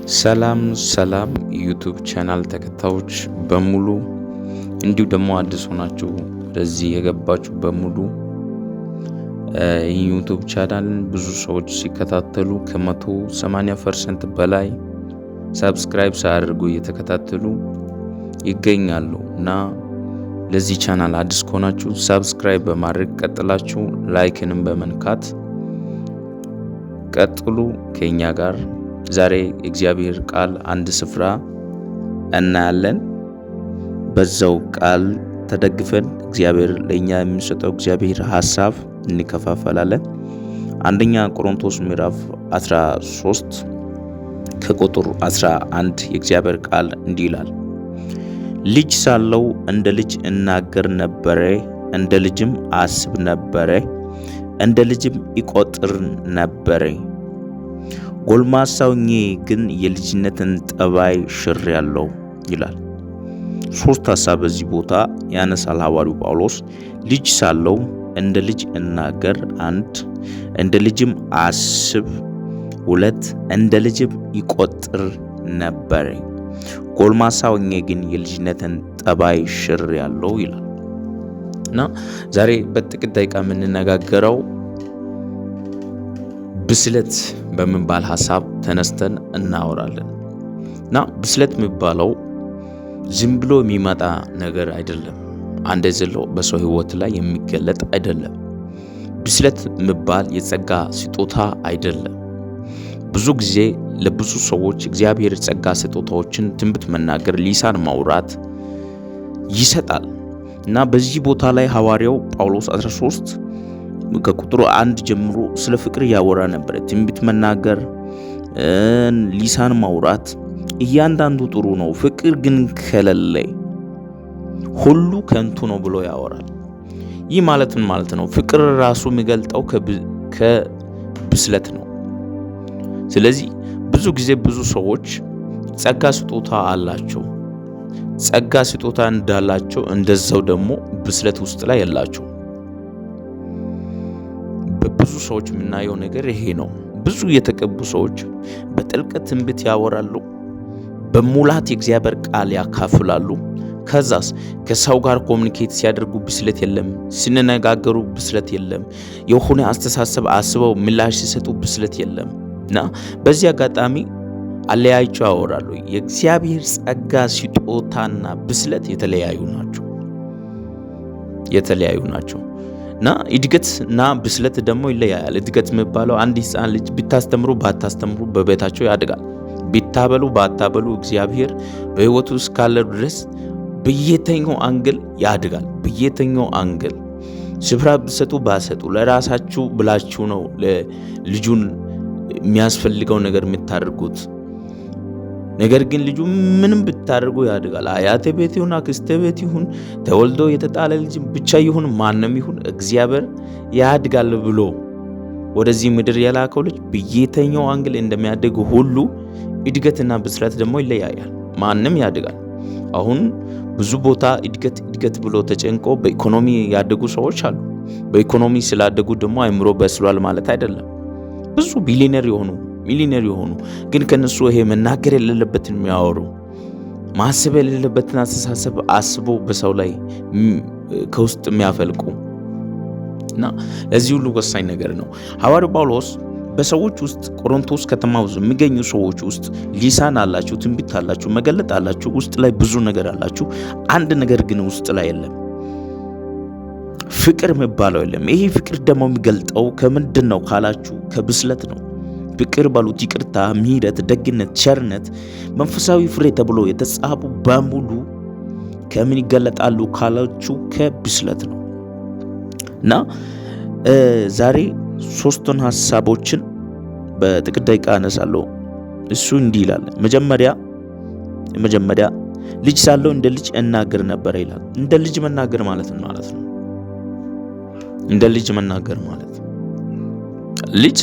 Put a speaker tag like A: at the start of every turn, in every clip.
A: ሰላም ዩቲዩብ ቻናል ተከታዮች በሙሉ እንዲሁ ደግሞ አዲስ ሆናችሁ ወደዚህ የገባችሁ በሙሉ ዩቲዩብ ቻናልን ብዙ ሰዎች ሲከታተሉ ከ180% በላይ ሰብስክራይብ ሳያደርጉ እየተከታተሉ ይገኛሉ እና ለዚህ ቻናል አዲስ ከሆናችሁ ሰብስክራይብ በማድረግ ቀጥላችሁ ላይክንም በመንካት ቀጥሉ ከኛ ጋር። ዛሬ የእግዚአብሔር ቃል አንድ ስፍራ እናያለን። በዛው ቃል ተደግፈን እግዚአብሔር ለኛ የሚሰጠው እግዚአብሔር ሐሳብ እንከፋፈላለን። አንደኛ ቆሮንቶስ ምዕራፍ 13 ከቁጥር 11 የእግዚአብሔር ቃል እንዲህ ይላል፣ ልጅ ሳለው እንደ ልጅ እናገር ነበረ፣ እንደ ልጅም አስብ ነበረ፣ እንደ ልጅም ይቆጥር ነበረ። ጎልማሳውኜ ግን የልጅነትን ጠባይ ሽሬአለሁ ይላል። ሶስት ሐሳብ በዚህ ቦታ ያነሳል ሐዋርያው ጳውሎስ። ልጅ ሳለው እንደ ልጅ እናገር፣ አንድ እንደ ልጅም አስብ፣ ሁለት እንደ ልጅም ይቆጥር ነበር። ጎልማሳውኜ ግን የልጅነትን ጠባይ ሽሬአለሁ ይላል እና ዛሬ በጥቂት ደቂቃ የምንነጋገረው ብስለት በሚባል ሐሳብ ተነስተን እናወራለን እና ብስለት የሚባለው ዝም ብሎ የሚመጣ ነገር አይደለም። አንድ ዘሎ በሰው ሕይወት ላይ የሚገለጥ አይደለም። ብስለት የሚባል የጸጋ ስጦታ አይደለም። ብዙ ጊዜ ለብዙ ሰዎች እግዚአብሔር ጸጋ ስጦታዎችን ትንቢት መናገር፣ ሊሳን ማውራት ይሰጣል እና በዚህ ቦታ ላይ ሐዋርያው ጳውሎስ 13 ከቁጥሩ 1 ጀምሮ ስለ ፍቅር ያወራ ነበር። ትንቢት መናገር፣ ሊሳን ማውራት እያንዳንዱ ጥሩ ነው፣ ፍቅር ግን ከሌለ ሁሉ ከንቱ ነው ብሎ ያወራል። ይህ ማለት ምን ማለት ነው? ፍቅር ራሱ የሚገልጠው ከብስለት ነው። ስለዚህ ብዙ ጊዜ ብዙ ሰዎች ጸጋ ስጦታ አላቸው። ጸጋ ስጦታ እንዳላቸው እንደዛው ደግሞ ብስለት ውስጥ ላይ የላቸው። በብዙ ሰዎች የምናየው ነገር ይሄ ነው። ብዙ የተቀቡ ሰዎች በጥልቀት ትንቢት ያወራሉ፣ በሙላት የእግዚአብሔር ቃል ያካፍላሉ። ከዛስ ከሰው ጋር ኮሚኒኬት ሲያደርጉ ብስለት የለም፣ ሲነጋገሩ ብስለት የለም፣ የሆነ አስተሳሰብ አስበው ምላሽ ሲሰጡ ብስለት የለም እና በዚህ አጋጣሚ አለያይቸው ያወራሉ። የእግዚአብሔር ጸጋ ስጦታና ብስለት የተለያዩ ናቸው እና እድገትና ብስለት ደግሞ ይለያያል። እድገት የሚባለው አንድ ሕፃን ልጅ ብታስተምሩ ባታስተምሩ በቤታቸው ያድጋል። ቢታበሉ ባታበሉ እግዚአብሔር በሕይወቱ እስካለ ድረስ በየትኛው አንግል ያድጋል። በየትኛው አንግል ስፍራ ብትሰጡ ባሰጡ ለራሳችሁ ብላችሁ ነው ለልጁን የሚያስፈልገው ነገር የምታደርጉት። ነገር ግን ልጁ ምንም ብታደርጉ ያድጋል። አያቴ ቤት ይሁን አክስቴ ቤት ይሁን ተወልዶ የተጣለ ልጅ ብቻ ይሁን ማንም ይሁን እግዚአብሔር ያድጋል ብሎ ወደዚህ ምድር የላከው ልጅ በየትኛው አንግል እንደሚያድግ ሁሉ እድገትና ብስለት ደግሞ ይለያያል። ማንም ያድጋል። አሁን ብዙ ቦታ እድገት ብሎ ተጨንቆ በኢኮኖሚ ያደጉ ሰዎች አሉ። በኢኮኖሚ ስላደጉ ደግሞ አእምሮ በስሏል ማለት አይደለም። ብዙ ሚሊዮነር የሆኑ ግን ከነሱ ይሄ መናገር የሌለበትን የሚያወሩ ማሰብ የሌለበትን አስተሳሰብ አስቦ በሰው ላይ ከውስጥ የሚያፈልቁ እና ለዚህ ሁሉ ወሳኝ ነገር ነው። ሐዋርያው ጳውሎስ በሰዎች ውስጥ ቆሮንቶስ ከተማ ውስጥ የሚገኙ ሰዎች ውስጥ ሊሳን አላችሁ፣ ትንቢት አላችሁ፣ መገለጥ አላችሁ፣ ውስጥ ላይ ብዙ ነገር አላችሁ። አንድ ነገር ግን ውስጥ ላይ የለም። ፍቅር የሚባለው የለም። ይሄ ፍቅር ደግሞ የሚገልጠው ከምንድን ነው ካላችሁ ከብስለት ነው። ፍቅር ባሉት ይቅርታ፣ ምሕረት፣ ደግነት፣ ቸርነት፣ መንፈሳዊ ፍሬ ተብሎ የተጻፉ በሙሉ ከምን ይገለጣሉ ካላችሁ ከብስለት ነው እና ዛሬ ሶስቱን ሐሳቦችን በጥቂት ደቂቃ አነሳለሁ። እሱ እንዲህ ይላል። መጀመሪያ ልጅ ሳለው እንደ ልጅ እናገር ነበር ይላል። እንደ ልጅ መናገር ማለት ነው። እንደ ልጅ መናገር ማለት ልጅ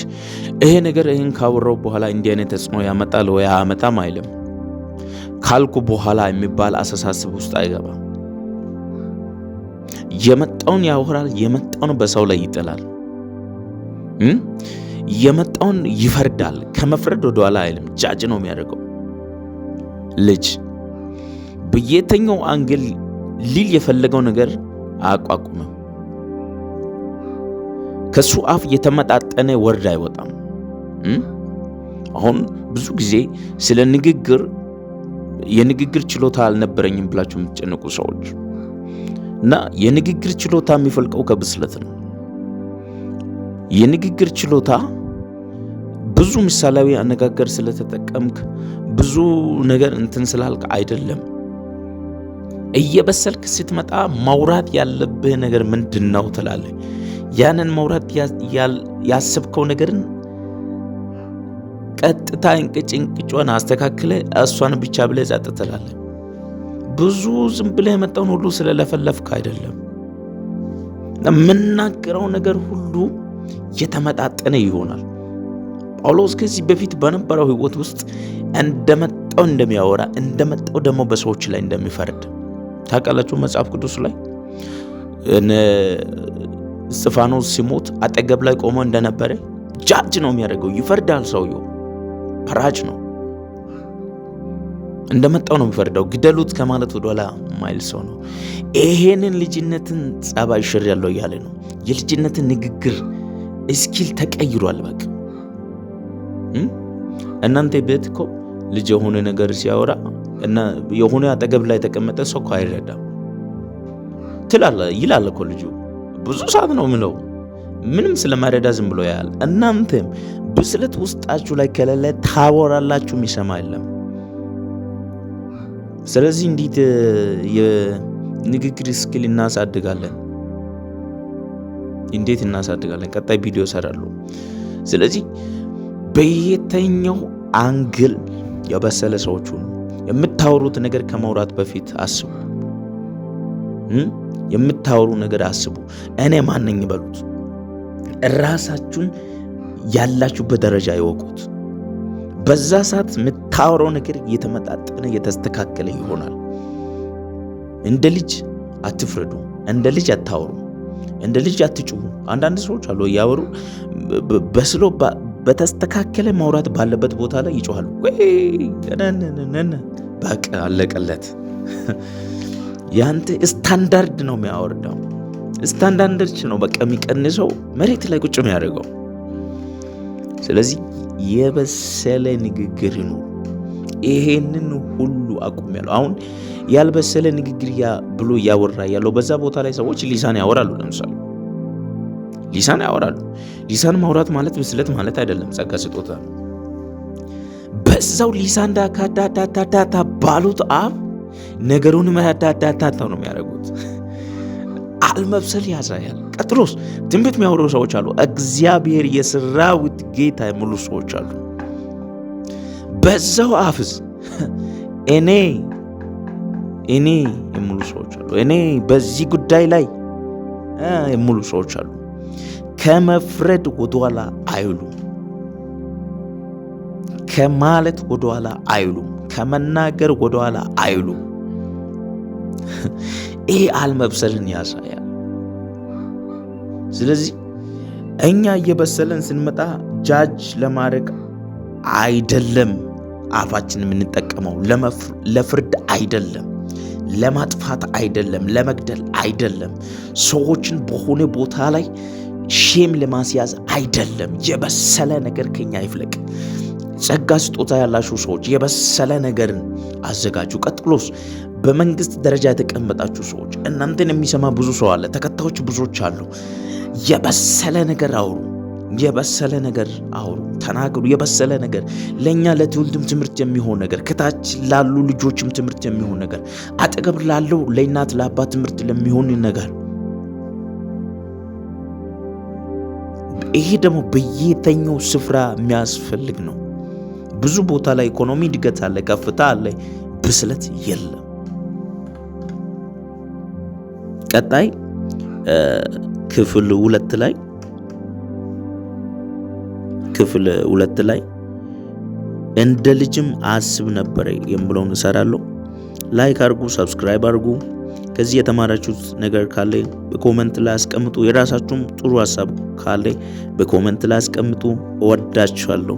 A: ይሄ ነገር ይሄን ካወራው በኋላ እንዲህ አይነት ተጽዕኖ ያመጣል ወይ አያመጣም አይልም። ካልኩ በኋላ የሚባል አስተሳሰብ ውስጥ አይገባም። የመጣውን ያወራል፣ የመጣውን በሰው ላይ ይጥላል። የመጣውን ይፈርዳል። ከመፍረድ ወደ ኋላ አይልም። ጃጅ ነው የሚያደርገው። ልጅ በየትኛው አንግል ሊል የፈለገው ነገር አያቋቁምም። ከሱ አፍ የተመጣጠነ ወርድ አይወጣም። አሁን ብዙ ጊዜ ስለ የንግግር ችሎታ አልነበረኝም ብላችሁ የምትጨነቁ ሰዎች እና የንግግር ችሎታ የሚፈልቀው ከብስለት ነው። የንግግር ችሎታ ብዙ ምሳሌያዊ አነጋገር ስለተጠቀምክ ብዙ ነገር እንትን ስላልክ አይደለም። እየበሰልክ ስትመጣ ማውራት ያለብህ ነገር ምንድነው ትላለህ። ያንን ማውራት ያሰብከው ነገርን ቀጥታ እንቅጭን አስተካክለ እሷን ብቻ ብለህ ጸጥ ትላለህ። ብዙ ዝም ብለህ የመጣውን ሁሉ ስለለፈለፍክ አይደለም። የምናገረው ነገር ሁሉ የተመጣጠነ ይሆናል። ጳውሎስ ከዚህ በፊት በነበረው ሕይወት ውስጥ እንደመጣው እንደሚያወራ እንደመጣው ደግሞ በሰዎች ላይ እንደሚፈርድ ታውቃላችሁ። መጽሐፍ ቅዱስ ላይ እስጢፋኖስ ሲሞት አጠገብ ላይ ቆሞ እንደነበረ ጃጅ ነው የሚያደርገው። ይፈርዳል። ሰውየው ፈራጅ ነው። እንደመጣው ነው የሚፈርደው። ግደሉት ከማለት ወደኋላ ማይል ሰው ነው። ይሄንን ልጅነትን ጸባይ ሽር ያለው እያለ ነው። የልጅነትን ንግግር እስኪል ተቀይሯል። በቃ እናንተ ቤት እኮ ልጅ የሆነ ነገር ሲያወራ እና የሆነ አጠገብ ላይ ተቀመጠ ሰው እኮ አይረዳም ይላል እኮ ልጁ። ብዙ ሰዓት ነው ምለው ምንም ስለማይረዳ ዝም ብሎ ያያል። እናንተም ብስለት ውስጣችሁ ላይ ከሌለ ታወራላችሁ፣ የሚሰማ የለም። ስለዚህ እንዴት የንግግር ስኪል እናሳድጋለን? እንዴት እናሳድጋለን? ቀጣይ ቪዲዮ እሰራለሁ። ስለዚህ በየትኛው አንግል የበሰለ ሰዎች ሁኑ። የምታወሩት ነገር ከማውራት በፊት አስቡ። የምታወሩ ነገር አስቡ። እኔ ማን ነኝ በሉት። ራሳችሁን ያላችሁበት ደረጃ ይወቁት። በዛ ሰዓት የምታወራው ነገር የተመጣጠነ የተስተካከለ ይሆናል። እንደ ልጅ አትፍረዱ። እንደ ልጅ አታወሩ። እንደ ልጅ አትጩሁ። አንዳንድ ሰዎች አሉ እያወሩ በስሎ በተስተካከለ ማውራት ባለበት ቦታ ላይ ይጮሃሉ። በቃ አለቀለት። ያንተ ስታንዳርድ ነው የሚያወርደው። ስታንዳርድ ነው በቃ የሚቀንሰው፣ መሬት ላይ ቁጭ የሚያደርገው። ስለዚህ የበሰለ ንግግር ነው። ይሄንን ሁሉ አቁሜያለሁ። አሁን ያልበሰለ ንግግር ብሎ እያወራ ያለው በዛ ቦታ ላይ ሰዎች ሊሳን ያወራሉ። ለምሳሌ ሊሳን ያወራሉ። ሊሳን ማውራት ማለት ብስለት ማለት አይደለም፣ ጸጋ ስጦታ ነው። በዛው ሊሳን ዳካዳዳዳዳ ባሉት አፍ ነገሩን መዳዳዳታ ነው የሚያደርጉት። አልመብሰል ያሳያል። ቀጥሎስ ትንቢት የሚያወሩ ሰዎች አሉ። እግዚአብሔር የሰራዊት ጌታ የሚሉ ሰዎች አሉ። በዛው አፍስ እኔ የሚሉ ሰዎች አሉ። እኔ በዚህ ጉዳይ ላይ የሚሉ ሰዎች አሉ። ከመፍረድ ወደኋላ አይሉም። ከማለት ወደኋላ አይሉም። ከመናገር ወደኋላ አይሉም። ይሄ አልመብሰልን ያሳያል። ስለዚህ እኛ እየበሰለን ስንመጣ ጃጅ ለማድረግ አይደለም አፋችን የምንጠቀመው፣ ለፍርድ አይደለም፣ ለማጥፋት አይደለም፣ ለመግደል አይደለም፣ ሰዎችን በሆነ ቦታ ላይ ሼም ለማስያዝ አይደለም። የበሰለ ነገር ከኛ ይፍለቅ። ጸጋ ስጦታ ያላችሁ ሰዎች የበሰለ ነገርን አዘጋጁ። ቀጥሎስ በመንግስት ደረጃ የተቀመጣችሁ ሰዎች፣ እናንተን የሚሰማ ብዙ ሰው አለ፣ ተከታዮች ብዙዎች አሉ። የበሰለ ነገር አውሩ። የበሰለ ነገር አውሩ፣ ተናገሩ። የበሰለ ነገር ለእኛ ለትውልድም ትምህርት የሚሆን ነገር፣ ከታች ላሉ ልጆችም ትምህርት የሚሆን ነገር፣ አጠገብ ላለው ለእናት ለአባት ትምህርት ለሚሆን ነገር። ይሄ ደግሞ በየትኛው ስፍራ የሚያስፈልግ ነው። ብዙ ቦታ ላይ ኢኮኖሚ እድገት አለ፣ ከፍታ አለ፣ ብስለት የለም። ቀጣይ ክፍል ሁለት ላይ እንደ ልጅም አስብ ነበር የምለውን እሰራለሁ። ላይክ አድርጉ፣ ሰብስክራይብ አድርጉ። ከዚህ የተማራችሁት ነገር ካለ በኮመንት ላይ አስቀምጡ። የራሳችሁም ጥሩ ሀሳብ ካለ በኮመንት ላይ አስቀምጡ። እወዳችኋለሁ።